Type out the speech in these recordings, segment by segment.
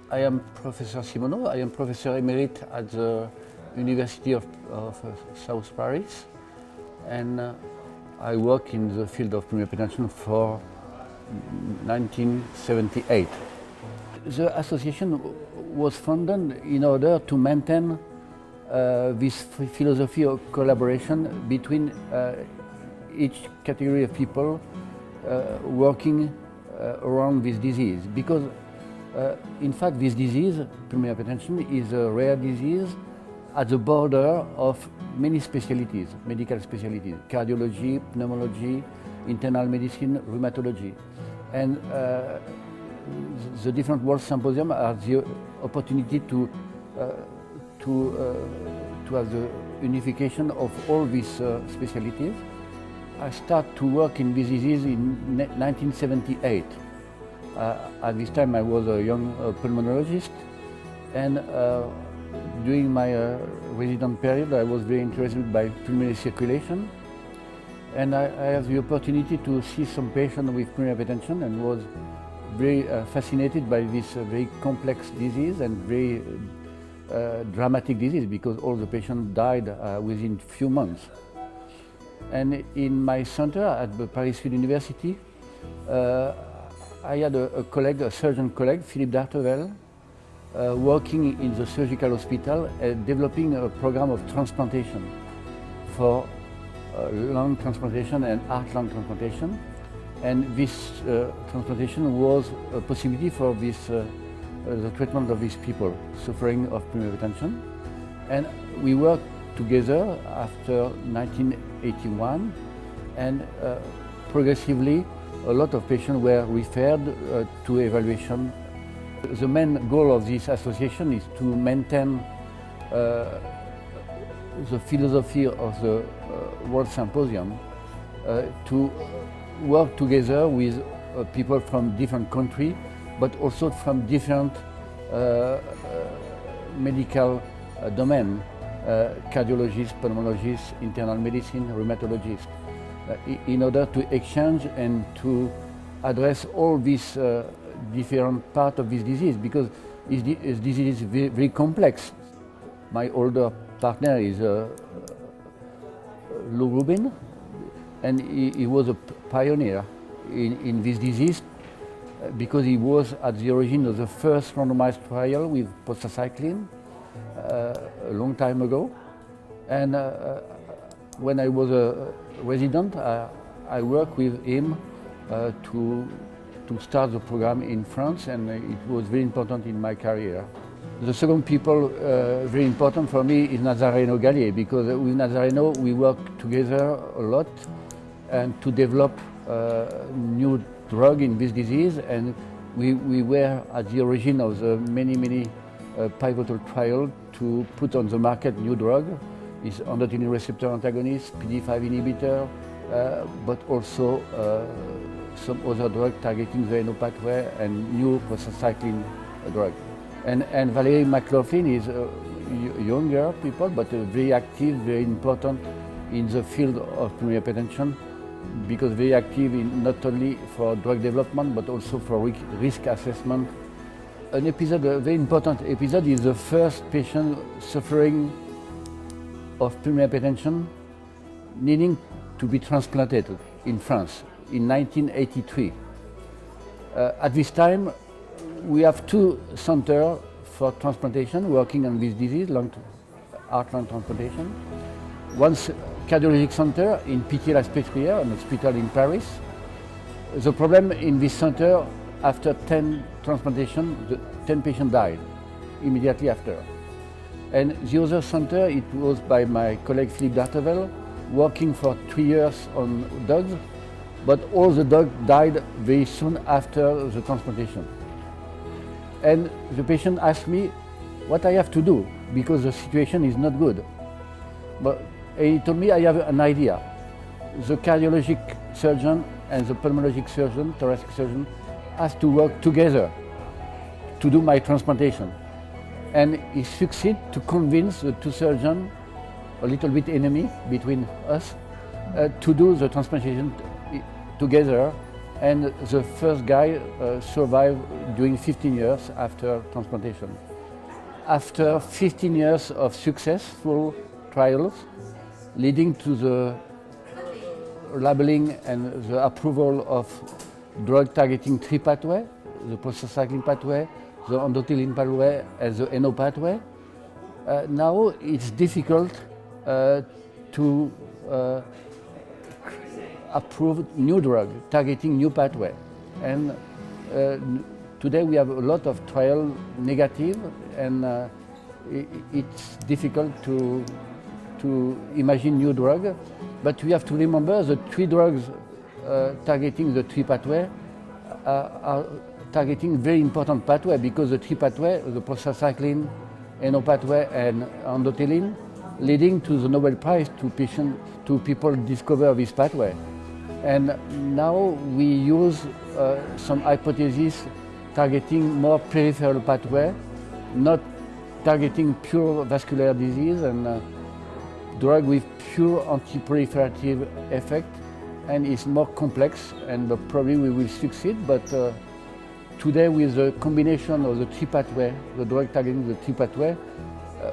I am Professor Simonneau. I am Professor Emerit at the University of South Paris, and I work in the field of pulmonary hypertension for 1978. The association was founded in order to maintain this philosophy of collaboration between each category of people working around this disease, because in fact this disease, pulmonary hypertension, is a rare disease at the border of many specialties, medical specialties: cardiology, pneumology, internal medicine, rheumatology. And the different World Symposia are the opportunity to have the unification of all these specialties. I started to work in this disease in 1978. At this time I was a young pulmonologist, and during my resident period I was very interested by pulmonary circulation, and I have the opportunity to see some patients with pulmonary hypertension, and was very fascinated by this very complex disease and very dramatic disease, because all the patients died within few months. And in my center at the Paris University, I had a colleague, a surgeon colleague, Philippe Dartevel, working in the surgical hospital, developing a program of transplantation for lung transplantation and heart lung transplantation. And this transplantation was a possibility for this, the treatment of these people suffering of pulmonary hypertension. And we worked together after 1981, and progressively a lot of patients were referred to evaluation. The main goal of this association is to maintain the philosophy of the World Symposium, to work together with people from different countries, but also from different medical domains: cardiologists, pulmonologists, internal medicine, rheumatologists, in order to exchange and to address all these different parts of this disease, because this disease is very, very complex. My older partner is Lou Rubin, and he was a pioneer in this disease, because he was at the origin of the first randomized trial with prostacyclin a long time ago. And when I was a resident, I worked with him to start the program in France, and it was very important in my career. The second people very important for me is Nazareno Gallier, because with Nazareno we worked together a lot and to develop new drug in this disease, and we were at the origin of the many pivotal trials to put on the market new drug. It's androgen receptor antagonist, PD-5 inhibitor, but also some other drug targeting the NO pathway and new prostacyclin drug. And Valerie McLaughlin is younger people, but very active, very important in the field of pulmonary hypertension, because very active in not only for drug development but also for risk assessment. An episode, a very important episode, is the first patient suffering of pulmonary hypertension needing to be transplanted in France in 1983. At this time, we have two centers for transplantation working on this disease, heart lung transplantation. One's cardiologic center in Pitié-la-Pétrière, an hospital in Paris. The problem in this center, after 10 transplantations, 10 patients died immediately after. And the other center, it was by my colleague Philippe Dartevel, working for 3 years on dogs, but all the dogs died very soon after the transplantation. And the patient asked me what I have to do, because the situation is not good. But he told me, I have an idea. The cardiologic surgeon and the pulmonologic surgeon, thoracic surgeon, has to work together to do my transplantation. And he succeeded to convince the two surgeons, a little bit enemy between us, to do the transplantation together and the first guy survived during 15 years after transplantation. After 15 years of successful trials, leading to the labeling and the approval of drug targeting three pathways, the prostacyclin pathway, the endothelin pathway, and the NO pathway. Now it's difficult to approve new drug targeting new pathway. And today we have a lot of trial negative, and it's difficult to imagine new drug. But we have to remember the three drugs targeting the three pathway are targeting very important pathway, because the three pathway, the prostacyclin, NO pathway, and endothelin, leading to the Nobel Prize to people discover this pathway. And now we use some hypotheses targeting more peripheral pathway, not targeting pure vascular disease, and drug with pure anti-proliferative effect, and it's more complex, and probably we will succeed. But today, with the combination of the three pathway, the drug targeting the three pathway,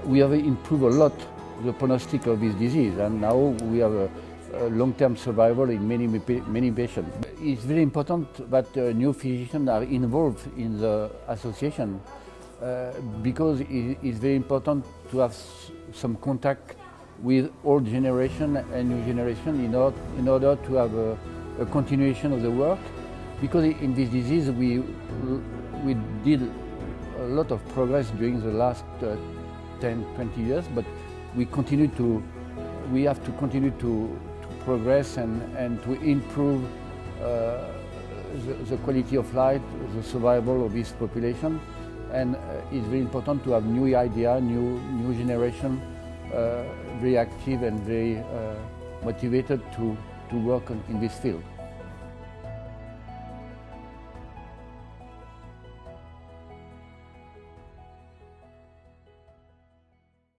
we have improved a lot the prognostic of this disease, and now we have a long-term survival in many patients. It's very important that new physicians are involved in the association, because it's very important to have some contact with old generation and new generation in order to have a continuation of the work. Because in this disease we did a lot of progress during the last 10-20 years, but we have to continue to progress and to improve the quality of life, the survival of this population. And it's very important to have new idea, new generation, very active and very motivated to work in this field.